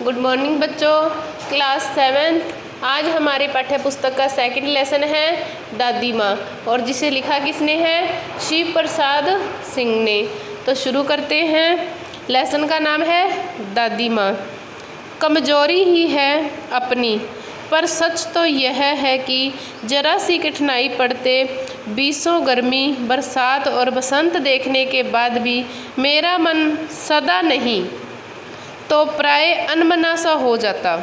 Good morning बच्चों। Class 7 आज हमारी पाठ्य पुस्तक का सेकंड लेसन है दादी माँ, और जिसे लिखा किसने है? शिव प्रसाद सिंह ने। तो शुरू करते हैं। लेसन का नाम है दादी माँ। कमजोरी ही है अपनी, पर सच तो यह है कि जरा सी कठिनाई पड़ते बीसों गर्मी, बरसात और बसंत देखने के बाद भी मेरा मन सदा नहीं तो प्राय अनमना सा हो जाता।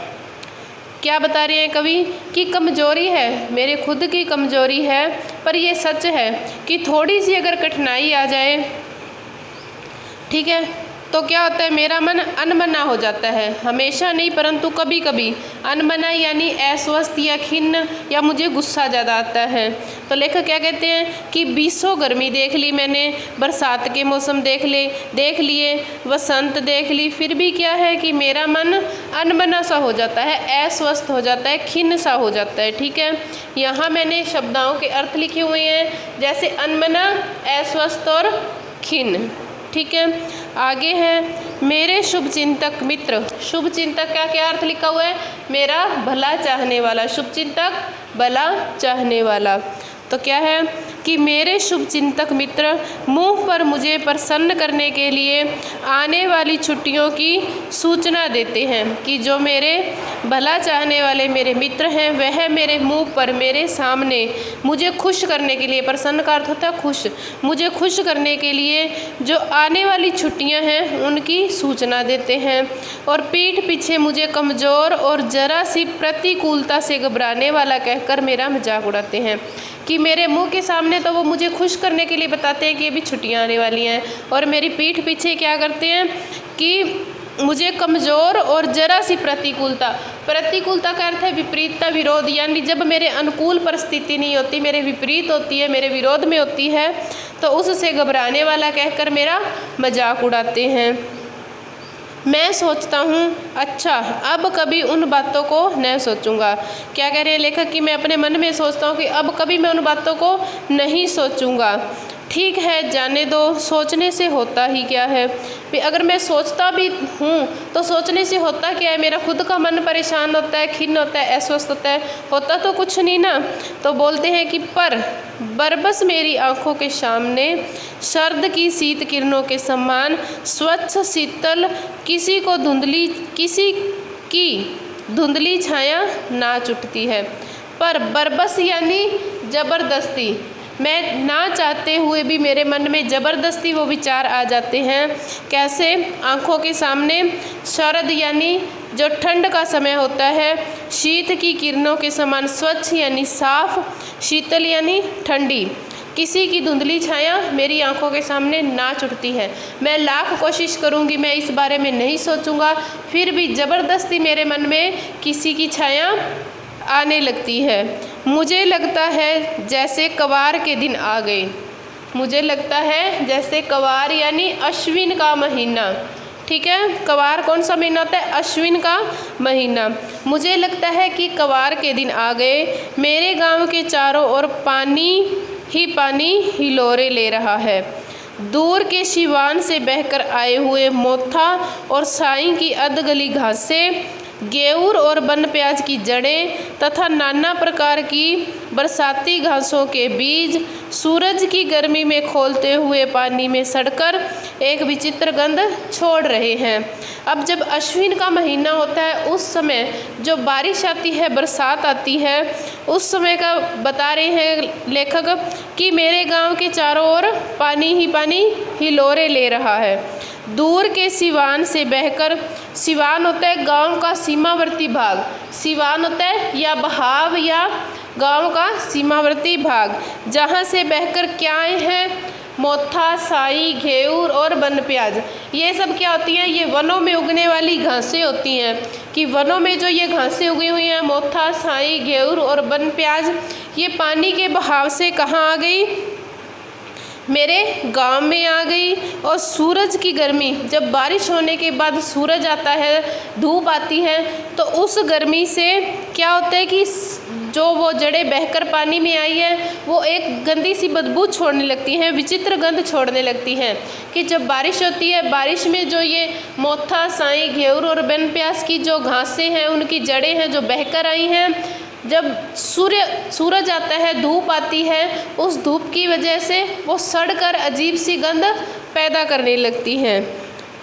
क्या बता रहे हैं कवि? कि कमजोरी है, मेरे खुद की कमजोरी है, पर ये सच है कि थोड़ी सी अगर कठिनाई आ जाए, ठीक है, तो क्या होता है, मेरा मन अनमना हो जाता है। हमेशा नहीं परंतु कभी कभी अनमना यानी अस्वस्थ या खिन्न, या मुझे गुस्सा ज़्यादा आता है। तो लेखक क्या कहते हैं कि बीसों गर्मी देख ली मैंने, बरसात के मौसम देख लिए, वसंत देख ली, फिर भी क्या है कि मेरा मन अनमना सा हो जाता है, अस्वस्थ हो जाता है, खिन्न सा हो जाता है। ठीक है, यहाँ मैंने शब्दाओं के अर्थ लिखे हुए हैं, जैसे अनमना, अस्वस्थ और खिन्न। ठीक है, आगे है मेरे शुभ चिंतक मित्र। शुभ चिंतक का क्या अर्थ लिखा हुआ है? मेरा भला चाहने वाला। शुभ चिंतक भला चाहने वाला। तो क्या है कि मेरे शुभ चिंतक मित्र मुँह पर मुझे प्रसन्न करने के लिए आने वाली छुट्टियों की सूचना देते हैं कि जो मेरे भला चाहने वाले मेरे मित्र हैं वह मेरे मुँह पर, मेरे सामने मुझे खुश करने के लिए, प्रसन्न का अर्थ होता है खुश, मुझे खुश करने के लिए जो आने वाली छुट्टियां हैं उनकी सूचना देते हैं, और पीठ पीछे मुझे कमज़ोर और जरा सी प्रतिकूलता से घबराने वाला कहकर मेरा मजाक उड़ाते हैं। कि मेरे मुंह के सामने तो वो मुझे खुश करने के लिए बताते हैं कि अभी छुट्टियां आने वाली हैं, और मेरी पीठ पीछे क्या करते हैं कि मुझे कमज़ोर और जरा सी प्रतिकूलता का अर्थ है विपरीतता, विरोध, यानी जब मेरे अनुकूल परिस्थिति नहीं होती, मेरे विपरीत होती है, मेरे विरोध में होती है, तो उससे घबराने वाला कहकर मेरा मजाक उड़ाते हैं। मैं सोचता हूँ अच्छा अब कभी उन बातों को न सोचूंगा। क्या कह रहे हैं लेखक कि मैं अपने मन में सोचता हूँ कि अब कभी मैं उन बातों को नहीं सोचूंगा। ठीक है, जाने दो, सोचने से होता ही क्या है। अगर मैं सोचता भी हूँ तो सोचने से होता क्या है? मेरा खुद का मन परेशान होता है, खिन्न होता है, अस्वस्थ होता तो कुछ नहीं ना। तो बोलते हैं कि पर बरबस मेरी आँखों के सामने सर्द की शीत किरणों के समान स्वच्छ शीतल किसी की धुंधली छाया नाच उठती है। पर बरबस यानी जबरदस्ती, मैं ना चाहते हुए भी मेरे मन में ज़बरदस्ती वो विचार आ जाते हैं। कैसे? आँखों के सामने शरद यानी जो ठंड का समय होता है, शीत की किरणों के समान स्वच्छ यानी साफ, शीतल यानी ठंडी, किसी की धुंधली छाया मेरी आंखों के सामने नाच उठती है। मैं लाख कोशिश करूंगी, मैं इस बारे में नहीं सोचूंगा, फिर भी ज़बरदस्ती मेरे मन में किसी की छाया आने लगती है। मुझे लगता है जैसे कवार के दिन आ गए। मुझे लगता है जैसे कवार यानी अश्विन का महीना। ठीक है, कवार कौन सा महीना होता है? अश्विन का महीना। मुझे लगता है कि कवार के दिन आ गए। मेरे गांव के चारों ओर पानी हिलोरे ले रहा है। दूर के सिवान से बहकर आए हुए मोथा और साई की अधगली घासें, गेऊर और बन प्याज की जड़ें तथा नाना प्रकार की बरसाती घासों के बीज सूरज की गर्मी में खौलते हुए पानी में सड़कर एक विचित्र गंध छोड़ रहे हैं। अब जब अश्विन का महीना होता है, उस समय जो बारिश आती है, बरसात आती है, उस समय का बता रहे हैं लेखक कि मेरे गांव के चारों ओर पानी हिलोरे ले रहा है। दूर के सिवान से बहकर, सिवान होता है गांव का सीमावर्ती भाग, सिवान होता है या बहाव या गांव का सीमावर्ती भाग, जहां से बहकर क्या आए हैं? मोथा, साई, घेऊर और बन प्याज। ये सब क्या होती हैं? ये वनों में उगने वाली घासें होती हैं। कि वनों में जो ये घासें उगी हुई हैं, मोथा, साई, घेऊर और बन प्याज, ये पानी के बहाव से कहाँ आ गई? मेरे गांव में आ गई। और सूरज की गर्मी, जब बारिश होने के बाद सूरज आता है, धूप आती है, तो उस गर्मी से क्या होता है कि जो वो जड़ें बहकर पानी में आई है वो एक गंदी सी बदबू छोड़ने लगती हैं, विचित्र गंध छोड़ने लगती हैं। कि जब बारिश होती है, बारिश में जो ये मोथा, साई, घेवर और बन प्यास की जो घासें हैं, उनकी जड़ें हैं जो बहकर आई हैं, जब सूरज आता है, धूप आती है, उस धूप की वजह से वो सड़कर अजीब सी गंध पैदा करने लगती हैं।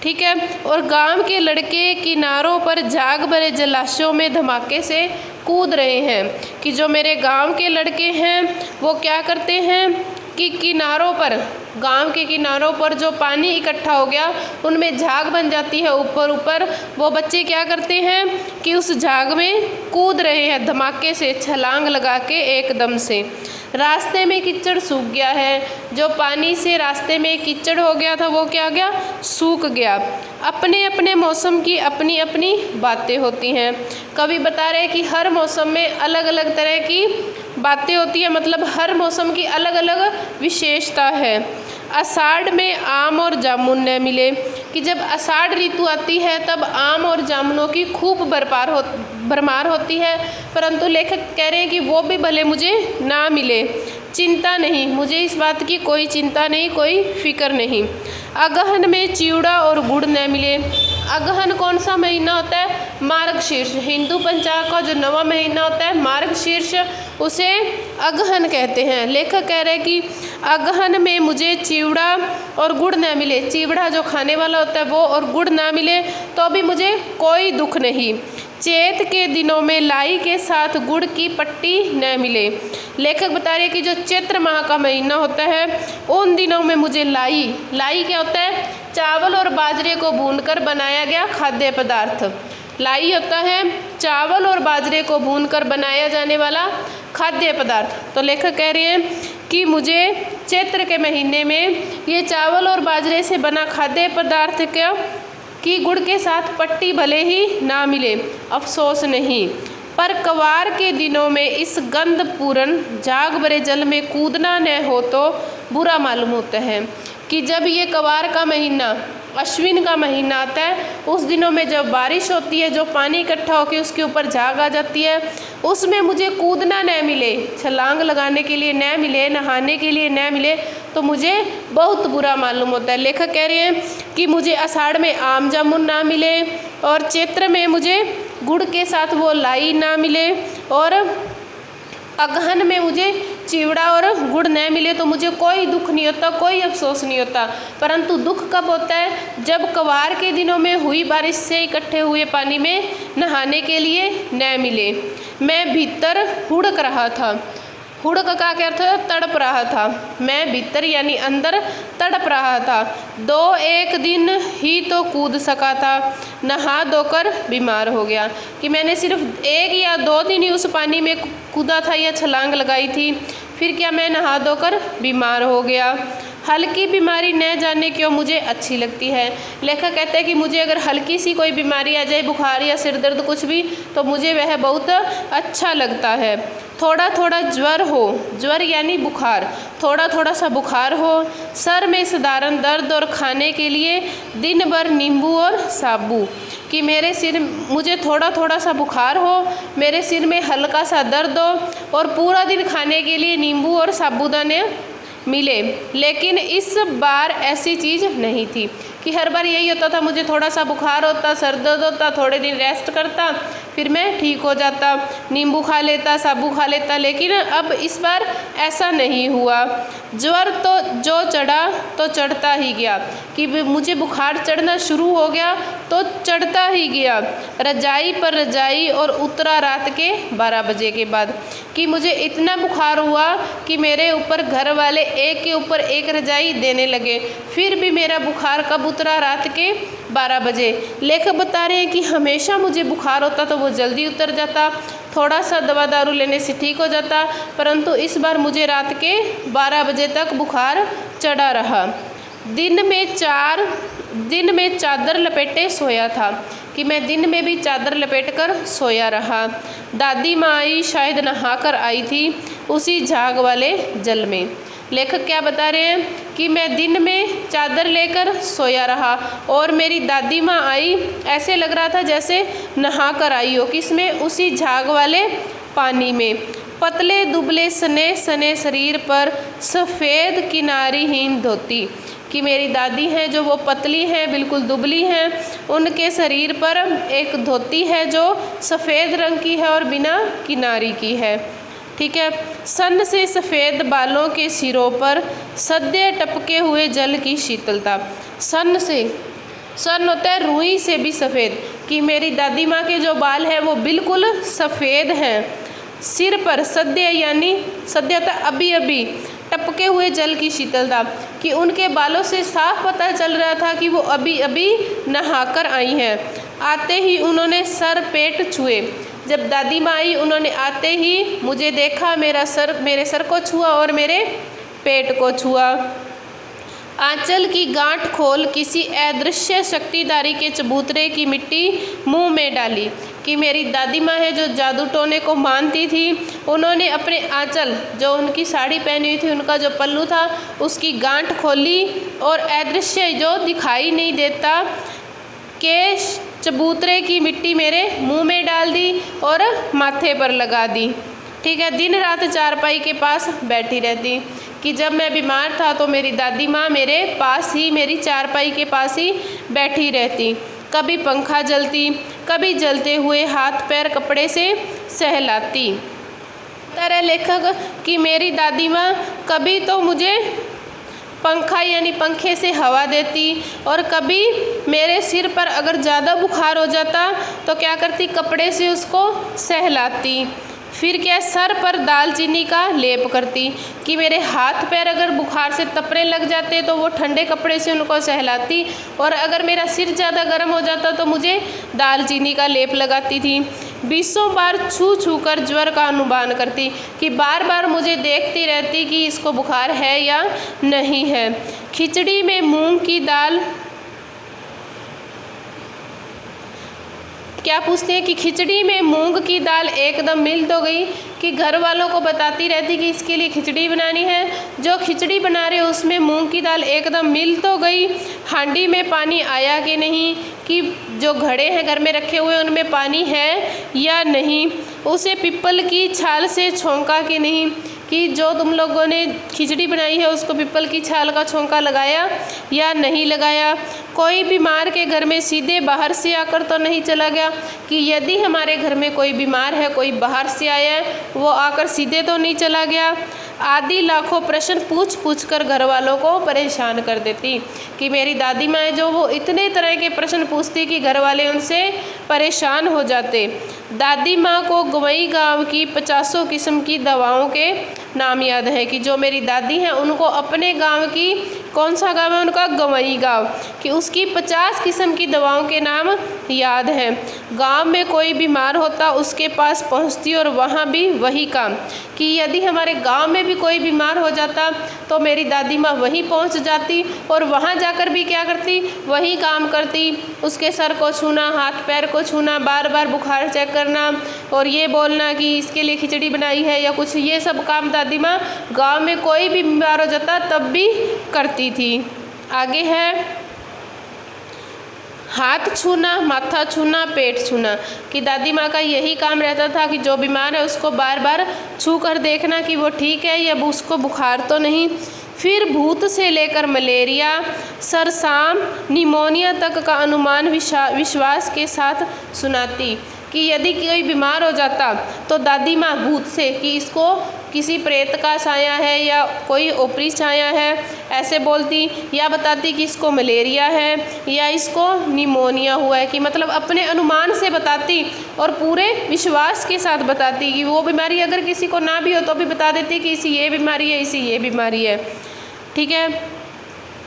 ठीक है। और गांव के लड़के किनारों पर झाग भरे जलाशयों में धमाके से कूद रहे हैं। कि जो मेरे गांव के लड़के हैं वो क्या करते हैं कि किनारों पर, गांव के किनारों पर जो पानी इकट्ठा हो गया उनमें झाग बन जाती है ऊपर ऊपर, वो बच्चे क्या करते हैं कि उस झाग में कूद रहे हैं धमाके से, छलांग लगा के एकदम से। रास्ते में कीचड़ सूख गया है, जो पानी से रास्ते में कीचड़ हो गया था वो क्या गया, सूख गया। अपने अपने मौसम की अपनी अपनी बातें होती हैं। कवि बता रहे हैं कि हर मौसम में अलग अलग तरह की बातें होती हैं, मतलब हर मौसम की अलग अलग विशेषता है। आषाढ़ में आम और जामुन न मिले। कि जब आषाढ़ ऋतु आती है तब आम और जामुनों की खूब भरमार होती है, परंतु लेखक कह रहे हैं कि वो भी भले मुझे ना मिले। चिंता नहीं, मुझे इस बात की कोई चिंता नहीं, कोई फिक्र नहीं। अगहन में चिवड़ा और गुड़ न मिले। अगहन कौन सा महीना होता है, मार्गशीर्ष, हिंदू पंचांग का जो नवा महीना होता है मार्गशीर्ष, उसे अगहन कहते हैं। लेखक कह रहे हैं कि अगहन में मुझे चिवड़ा और गुड़ ना मिले, चिवड़ा जो खाने वाला होता है वो और गुड़ ना मिले तो भी मुझे कोई दुख नहीं। चैत के दिनों में लाई के साथ गुड़ की पट्टी न मिले। लेखक बता रहे हैं कि जो चैत्र माह का महीना होता है उन दिनों में मुझे लाई क्या होता है, चावल और बाजरे को भूनकर बनाया गया खाद्य पदार्थ। लाई होता है चावल और बाजरे को भूनकर बनाया जाने वाला खाद्य पदार्थ। तो लेखक कह रहे हैं कि मुझे चैत्र के महीने में ये चावल और बाजरे से बना खाद्य पदार्थ की गुड़ के साथ पट्टी भले ही ना मिले, अफसोस नहीं, पर कवार के दिनों में इस गंध पूर्ण झाग भरे जल में कूदना न हो तो बुरा मालूम होता है। कि जब ये कवार का महीना, अश्विन का महीना आता है, उस दिनों में जब बारिश होती है, जो पानी इकट्ठा होकर उसके ऊपर झाग आ जाती है, उसमें मुझे कूदना न मिले, छलांग लगाने के लिए न मिले, नहाने के लिए न मिले तो मुझे बहुत बुरा मालूम होता है। लेखक कह रहे हैं कि मुझे आषाढ़ में आम जामुन ना मिले और चैत्र में मुझे गुड़ के साथ वो लाई ना मिले और अगहन में मुझे चिवड़ा और गुड़ न मिले तो मुझे कोई दुख नहीं होता, कोई अफसोस नहीं होता। परंतु दुख कब होता है, जब कवार के दिनों में हुई बारिश से इकट्ठे हुए पानी में नहाने के लिए न मिले। मैं भीतर हुड़क रहा था। हुड़क का क्या अर्थ है, तड़प रहा था। मैं भीतर यानी अंदर तड़प रहा था। 2-1 दिन ही तो कूद सका था, नहा धोकर बीमार हो गया। कि मैंने सिर्फ 1 या 2 दिन ही उस पानी में कूदा था या छलांग लगाई थी, फिर क्या मैं नहा धोकर बीमार हो गया। हल्की बीमारी न जाने क्यों मुझे अच्छी लगती है। लेखक कहते हैं कि मुझे अगर हल्की सी कोई बीमारी आ जाए, बुखार या सिर दर्द कुछ भी, तो मुझे वह बहुत अच्छा लगता है। थोड़ा थोड़ा ज्वर हो, ज्वर यानी बुखार, थोड़ा थोड़ा सा बुखार हो, सर में साधारण दर्द और खाने के लिए दिन भर नींबू और साबू। कि मेरे सिर, मुझे थोड़ा थोड़ा सा बुखार हो, मेरे सिर में हल्का सा दर्द हो और पूरा दिन खाने के लिए नींबू और साबूदाने मिले। लेकिन इस बार ऐसी चीज़ नहीं थी कि हर बार यही होता था, मुझे थोड़ा सा बुखार होता, सर दर्द होता, थोड़े दिन रेस्ट करता, फिर मैं ठीक हो जाता, नींबू खा लेता, साबू खा लेता। लेकिन अब इस बार ऐसा नहीं हुआ। ज्वर तो जो चढ़ा तो चढ़ता ही गया। कि मुझे बुखार चढ़ना शुरू हो गया तो चढ़ता ही गया, रजाई पर रजाई, और उतरा रात के 12 बजे के बाद। कि मुझे इतना बुखार हुआ कि मेरे ऊपर घर वाले एक के ऊपर एक रजाई देने लगे। फिर भी मेरा बुखार कब उतरा, रात के 12 बजे। लेखक बता रहे हैं कि हमेशा मुझे बुखार होता तो वो जल्दी उतर जाता, थोड़ा सा दवा दारू लेने से ठीक हो जाता, परंतु इस बार मुझे रात के 12 बजे तक बुखार चढ़ा रहा। दिन में चादर लपेटे सोया था। कि मैं दिन में भी चादर लपेट कर सोया रहा। दादी माँ आई, शायद नहाकर आई थी उसी झाग वाले जल में। लेखक क्या बता रहे हैं कि मैं दिन में चादर लेकर सोया रहा और मेरी दादी माँ आई, ऐसे लग रहा था जैसे नहा कर आई हो। किसमें, उसी झाग वाले पानी में। पतले दुबले सने सने शरीर पर सफ़ेद किनारीहीन धोती। कि मेरी दादी हैं जो वो पतली हैं, बिल्कुल दुबली हैं, उनके शरीर पर एक धोती है जो सफ़ेद रंग की है और बिना किनारी की है। ठीक है। सन से सफ़ेद बालों के सिरों पर सद्य टपके हुए जल की शीतलता। सन से, सन होता है रुई से भी सफ़ेद। कि मेरी दादी माँ के जो बाल हैं वो बिल्कुल सफ़ेद हैं। सिर पर सद्य यानी सद्य होता है अभी अभी, टपके हुए जल की शीतलता। कि उनके बालों से साफ पता चल रहा था कि वो अभी अभी नहाकर आई हैं। आते ही उन्होंने सर पेट छुए। जब दादी माँ आई उन्होंने आते ही मुझे देखा, मेरे सर को छुआ और मेरे पेट को छुआ। आंचल की गांठ खोल किसी अदृश्य शक्तिधारी के चबूतरे की मिट्टी मुंह में डाली। कि मेरी दादी माँ है जो जादू टोने को मानती थी, उन्होंने अपने आंचल, जो उनकी साड़ी पहनी हुई थी, उनका जो पल्लू था, उसकी गांठ खोली और अदृश्य जो दिखाई नहीं देता के चबूतरे की मिट्टी मेरे मुंह में डाल दी और माथे पर लगा दी। ठीक है। दिन रात चारपाई के पास बैठी रहती। कि जब मैं बीमार था तो मेरी दादी माँ मेरे पास ही, मेरी चारपाई के पास ही बैठी रहती। कभी पंखा जलती, कभी जलते हुए हाथ पैर कपड़े से सहलाती। तरह लेखक कि मेरी दादी माँ कभी तो मुझे पंखा यानी पंखे से हवा देती और कभी मेरे सिर पर अगर ज़्यादा बुखार हो जाता तो क्या करती, कपड़े से उसको सहलाती। फिर क्या, सर पर दालचीनी का लेप करती। कि मेरे हाथ पैर अगर बुखार से तपने लग जाते तो वो ठंडे कपड़े से उनको सहलाती, और अगर मेरा सिर ज़्यादा गर्म हो जाता तो मुझे दालचीनी का लेप लगाती थी। 20 बार छू छू कर ज्वर का अनुमान करती। कि बार बार मुझे देखती रहती कि इसको बुखार है या नहीं है। खिचड़ी में मूंग की दाल, क्या पूछते हैं कि खिचड़ी में मूंग की दाल एकदम मिल तो गई। कि घर वालों को बताती रहती कि इसके लिए खिचड़ी बनानी है, जो खिचड़ी बना रहे उसमें मूंग की दाल एकदम मिल तो गई। हांडी में पानी आया कि नहीं, कि जो घड़े हैं घर में रखे हुए उनमें पानी है या नहीं। उसे पिपल की छाल से छोंका कि नहीं, कि जो तुम लोगों ने खिचड़ी बनाई है उसको पिपल की छाल का छोंका लगाया या नहीं लगाया। कोई बीमार के घर में सीधे बाहर से आकर तो नहीं चला गया। कि यदि हमारे घर में कोई बीमार है, कोई बाहर से आया है, वो आकर सीधे तो नहीं चला गया। आदि लाखों प्रश्न पूछ पूछ कर घर वालों को परेशान कर देती। कि मेरी दादी माँ है जो वो इतने तरह के प्रश्न पूछती कि घर वाले उनसे परेशान हो जाते। दादी माँ को गवई गांव की 50 किस्म की दवाओं के नाम याद है। कि जो मेरी दादी हैं उनको अपने गांव की, कौन सा गांव है उनका, गवई गांव, कि उसकी 50 किस्म की दवाओं के नाम याद हैं। गांव में कोई बीमार होता उसके पास पहुंचती और वहां भी वही काम। कि यदि हमारे गांव में भी कोई बीमार हो जाता तो मेरी दादी माँ वहीं पहुंच जाती और वहां जाकर भी क्या करती, वही काम करती। उसके सर को छूना, हाथ पैर को छूना, बार बार बुखार चेक करना और ये बोलना कि इसके लिए खिचड़ी बनाई है या कुछ, ये सब काम दादी माँ गाँव में कोई भी बीमार हो जाता तब भी करती थी। आगे है हाथ छूना, माथा छूना, पेट छूना। कि दादी माँ का यही काम रहता था कि जो बीमार है उसको बार बार छू कर देखना कि वो ठीक है या उसको बुखार तो नहीं। फिर भूत से लेकर मलेरिया, सरसाम, निमोनिया तक का अनुमान विश्वास के साथ सुनाती। कि यदि कोई बीमार हो जाता तो दादी माँ भूत से, कि इसको किसी प्रेत का छाया है या कोई ओपरी छाया है, ऐसे बोलती, या बताती कि इसको मलेरिया है या इसको निमोनिया हुआ है। कि मतलब अपने अनुमान से बताती और पूरे विश्वास के साथ बताती। कि वो बीमारी अगर किसी को ना भी हो तो भी बता देती कि इसी ये बीमारी है, इसी ये बीमारी है। ठीक है।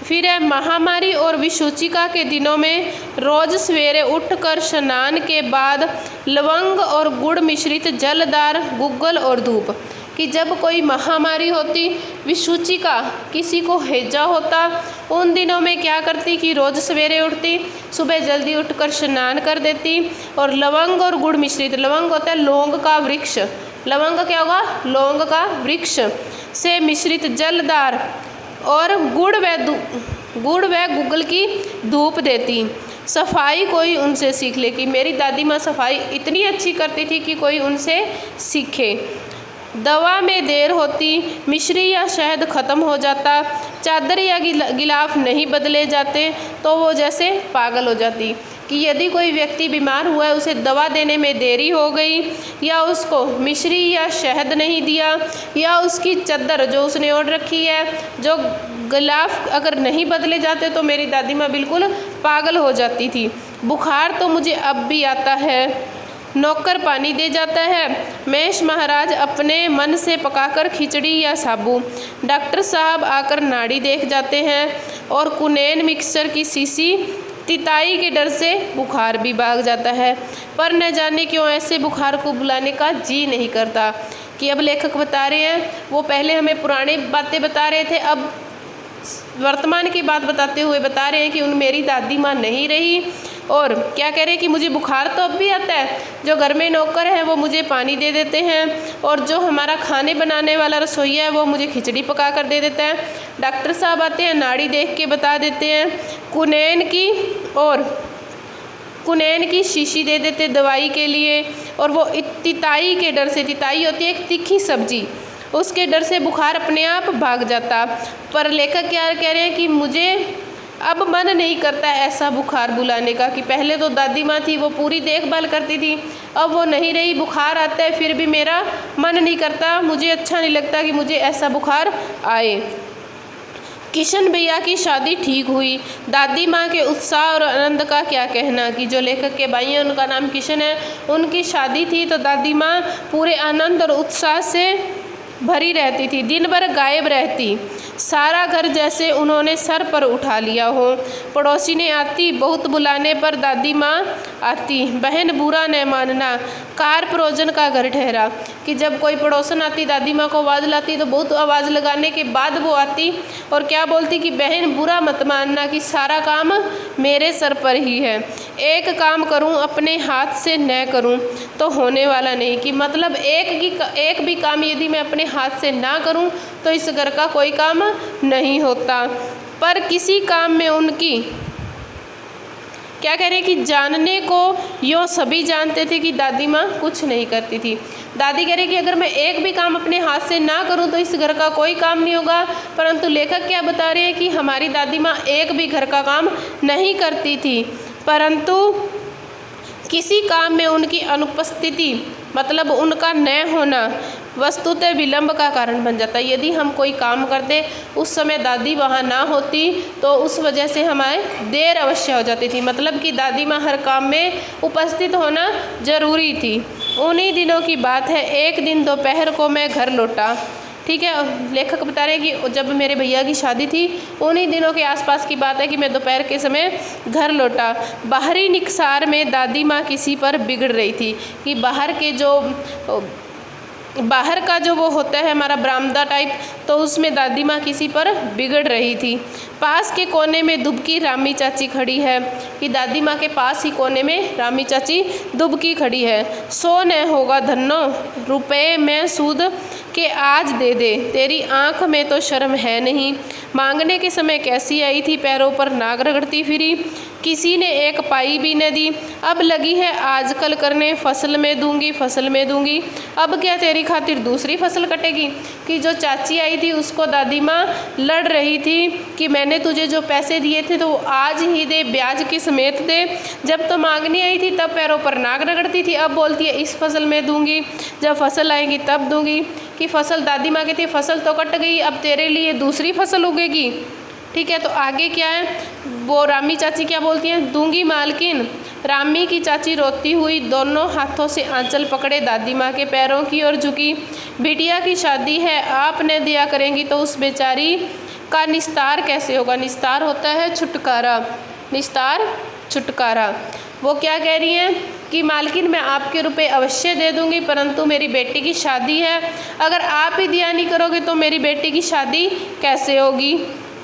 फिर है महामारी और विसूचिका के दिनों में रोज़ सवेरे उठकर स्नान के बाद लवंग और गुड़ मिश्रित जलदार गुग्गल और धूप। कि जब कोई महामारी होती, विसूचिका, किसी को हैजा होता, उन दिनों में क्या करती कि रोज़ सवेरे उठती, सुबह जल्दी उठकर स्नान कर देती और लवंग और गुड़ मिश्रित, लवंग होता है लौंग का वृक्ष, लवंग क्या होगा, लौंग का वृक्ष से मिश्रित जलदार और गुड़ व गुग्गल की धूप देती। सफाई कोई उनसे सीख ले। कि मेरी दादी माँ सफाई इतनी अच्छी करती थी कि कोई उनसे सीखे। दवा में देर होती, मिश्री या शहद ख़त्म हो जाता, चादर या गिलाफ नहीं बदले जाते तो वो जैसे पागल हो जाती। कि यदि कोई व्यक्ति बीमार हुआ है, उसे दवा देने में देरी हो गई, या उसको मिश्री या शहद नहीं दिया, या उसकी चादर जो उसने ओढ़ रखी है, जो गिलाफ अगर नहीं बदले जाते तो मेरी दादी माँ बिल्कुल पागल हो जाती थी। बुखार तो मुझे अब भी आता है, नौकर पानी दे जाता है, मेष महाराज अपने मन से पकाकर खिचड़ी या साबू, डॉक्टर साहब आकर नाड़ी देख जाते हैं, और कुनैन मिक्सचर की शीशी, तिताई के डर से बुखार भी भाग जाता है। पर न जाने क्यों ऐसे बुखार को बुलाने का जी नहीं करता। कि अब लेखक बता रहे हैं, वो पहले हमें पुरानी बातें बता रहे थे, अब वर्तमान की बात बताते हुए बता रहे हैं कि उन मेरी दादी माँ नहीं रही, और क्या कह रहे हैं कि मुझे बुखार तो अब भी आता है, जो घर में नौकर है वो मुझे पानी दे देते हैं, और जो हमारा खाने बनाने वाला रसोइया है वो मुझे खिचड़ी पका कर दे देता है, डॉक्टर साहब आते हैं नाड़ी देख के बता देते हैं, कुनैन की शीशी दे देते दवाई के लिए, और वो तिताई के डर से, तिताई होती है एक तीखी सब्जी, उसके डर से बुखार अपने आप भाग जाता। पर लेखक क्या कह रहे हैं कि मुझे अब मन नहीं करता ऐसा बुखार बुलाने का। कि पहले तो दादी माँ थी, वो पूरी देखभाल करती थी, अब वो नहीं रही, बुखार आता है फिर भी मेरा मन नहीं करता, मुझे अच्छा नहीं लगता कि मुझे ऐसा बुखार आए। किशन भैया की शादी ठीक हुई, दादी माँ के उत्साह और आनंद का क्या कहना। कि जो लेखक के भाई हैं उनका नाम किशन है, उनकी शादी थी तो दादी माँ पूरे आनंद और उत्साह से भरी रहती थी, दिन भर गायब रहती, सारा घर जैसे उन्होंने सर पर उठा लिया हो। पड़ोसी ने आती, बहुत बुलाने पर दादी माँ आती, बहन बुरा न मानना, कार परोजन का घर ठहरा। कि जब कोई पड़ोसन आती, दादी माँ को आवाज़ लाती तो बहुत आवाज़ लगाने के बाद वो आती और क्या बोलती कि बहन बुरा मत मानना कि सारा काम मेरे सर पर ही है, एक काम करूं अपने हाथ से न करूं तो होने वाला नहीं। कि मतलब एक भी काम यदि मैं अपने हाथ से ना करूं तो इस घर का कोई काम नहीं होता। पर किसी काम में उनकी क्या कह रहे हैं कि जानने को यो सभी जानते थे कि दादी माँ कुछ नहीं करती थी। दादी कह रही कि अगर मैं एक भी काम अपने हाथ से ना करूं तो इस घर का कोई काम नहीं होगा। परंतु लेखक क्या बता रहे हैं कि हमारी दादी माँ एक भी घर का काम नहीं करती थी, परंतु किसी काम में उनकी अनुपस्थिति मतलब उनका न होना वस्तुतः विलंब का कारण बन जाता है। यदि हम कोई काम करते उस समय दादी वहाँ ना होती तो उस वजह से हमें देर अवश्य हो जाती थी। मतलब कि दादी माँ हर काम में उपस्थित होना जरूरी थी। उन्हीं दिनों की बात है, एक दिन दोपहर को मैं घर लौटा। ठीक है, लेखक बता रहे हैं कि जब मेरे भैया की शादी थी उन्हीं दिनों के आसपास की बात है कि मैं दोपहर के समय घर लौटा। बाहरी निकसार में दादी माँ किसी पर बिगड़ रही थी। कि बाहर का जो वो होता है हमारा बरामदा टाइप, तो उसमें दादी माँ किसी पर बिगड़ रही थी। पास के कोने में दुबकी रामी चाची खड़ी है। कि दादी माँ के पास ही कोने में रामी चाची दुबकी खड़ी है। 100 न होगा धन्नो रुपए में सूद के आज दे दे, तेरी आँख में तो शर्म है नहीं। मांगने के समय कैसी आई थी, पैरों पर नाग रगड़ती फिरी, किसी ने एक पाई भी न दी। अब लगी है आजकल करने, फसल में दूंगी फसल में दूंगी, अब क्या तेरी खातिर दूसरी फसल कटेगी। कि जो चाची आई थी उसको दादी माँ लड़ रही थी कि मैंने तुझे जो पैसे दिए थे तो आज ही दे, ब्याज के समेत दे। जब तो मांगनी आई थी तब पैरों पर नाग रगड़ती थी, अब बोलती है इस फसल में दूंगी, जब फसल आएगी तब दूंगी। कि फसल दादी माँ कहती है फसल तो कट गई, अब तेरे लिए दूसरी फसल उगेगी। ठीक है, तो आगे क्या है, वो रामी चाची क्या बोलती हैं, दूंगी मालकिन। रामी की चाची रोती हुई दोनों हाथों से आंचल पकड़े दादी माँ के पैरों की ओर झुकी। बिटिया की शादी है, आप न दिया करेंगी तो उस बेचारी का निस्तार कैसे होगा। निस्तार होता है छुटकारा, निस्तार छुटकारा। वो क्या कह रही हैं कि मालकिन मैं आपके रुपए अवश्य दे दूंगी, परंतु मेरी बेटी की शादी है, अगर आप ही दिया नहीं करोगे तो मेरी बेटी की शादी कैसे होगी।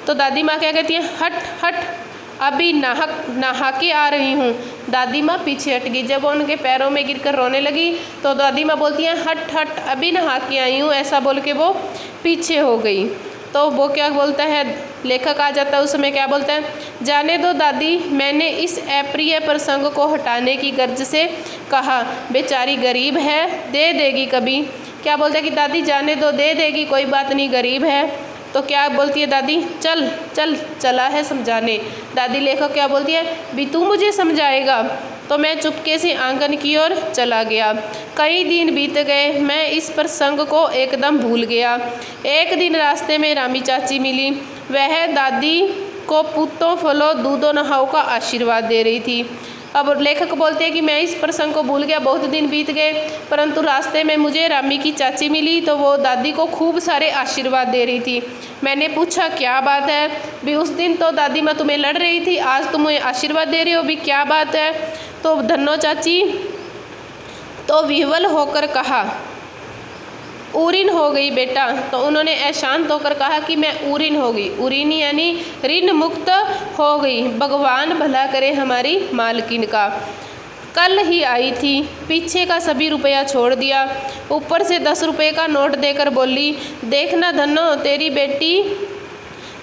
तो दादी माँ क्या कहती हैं, हट हट अभी नहा के आ रही हूँ। दादी माँ पीछे हट गई। जब वो उनके पैरों में गिरकर रोने लगी तो दादी माँ बोलती हैं हट हट अभी नहा के आई हूँ, ऐसा बोल के वो पीछे हो गई। तो वो क्या बोलता है, लेखक आ जाता है उस समय क्या बोलता है, जाने दो दादी, मैंने इस अप्रिय प्रसंग को हटाने की गर्ज से कहा, बेचारी गरीब है दे देगी कभी। क्या बोलता है कि दादी जाने दो, दे देगी, कोई बात नहीं, गरीब है। तो क्या बोलती है दादी, चल चल, चला है समझाने। दादी लेखक क्या बोलती है, भी तू मुझे समझाएगा। तो मैं चुपके से आंगन की ओर चला गया। कई दिन बीत गए, मैं इस प्रसंग को एकदम भूल गया। एक दिन रास्ते में रामी चाची मिली। वह दादी को पुत्तों फलों दूधों नहाओ का आशीर्वाद दे रही थी। अब लेखक बोलते हैं कि मैं इस प्रसंग को भूल गया, बहुत दिन बीत गए, परंतु रास्ते में मुझे रामी की चाची मिली तो वो दादी को खूब सारे आशीर्वाद दे रही थी। मैंने पूछा क्या बात है, भी उस दिन तो दादी माँ तुम्हें लड़ रही थी, आज तुम मुझे आशीर्वाद दे रही हो, भी क्या बात है। तो धन्नो चाची तो विह्वल होकर कहा, उरीन हो गई बेटा। तो उन्होंने अशांत होकर कहा कि मैं उरीन हो गई। उरीन यानी ऋण मुक्त हो गई। भगवान भला करे हमारी मालकिन का। कल ही आई थी, पीछे का सभी रुपया छोड़ दिया, ऊपर से 10 रुपये का नोट देकर बोली, देखना धन्नो, तेरी बेटी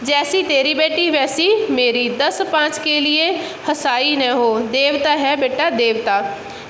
जैसी तेरी बेटी वैसी मेरी, 10-5 के लिए हंसाई न हो, देवता है बेटा देवता।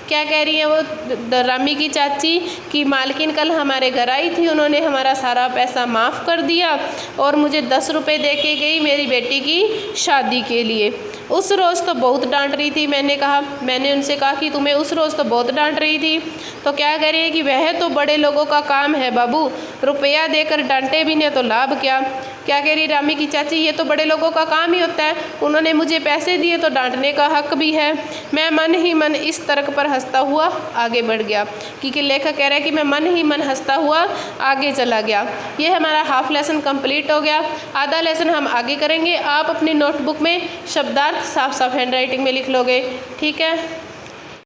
क्या कह रही है वो रामी की चाची कि मालकिन कल हमारे घर आई थी, उन्होंने हमारा सारा पैसा माफ़ कर दिया और मुझे 10 रुपये दे के गई मेरी बेटी की शादी के लिए। उस रोज़ तो बहुत डांट रही थी। मैंने उनसे कहा कि तुम्हें उस रोज़ तो बहुत डांट रही थी। तो क्या कह रही है कि वह तो बड़े लोगों का काम है बाबू, रुपया देकर डांटे भी नहीं तो लाभ क्या। क्या कह रही रामी की चाची, ये तो बड़े लोगों का काम ही होता है, उन्होंने मुझे पैसे दिए तो डांटने का हक भी है। मैं मन ही मन इस तर्क पर हंसता हुआ आगे बढ़ गया, क्योंकि लेखक कह रहा है कि मैं मन ही मन हंसता हुआ आगे चला गया। ये हमारा हाफ लेसन कंप्लीट हो गया। आधा लेसन हम आगे करेंगे। आप अपनी नोटबुक में शब्दार्थ साफ साफ हैंड राइटिंग में लिख लोगे, ठीक है।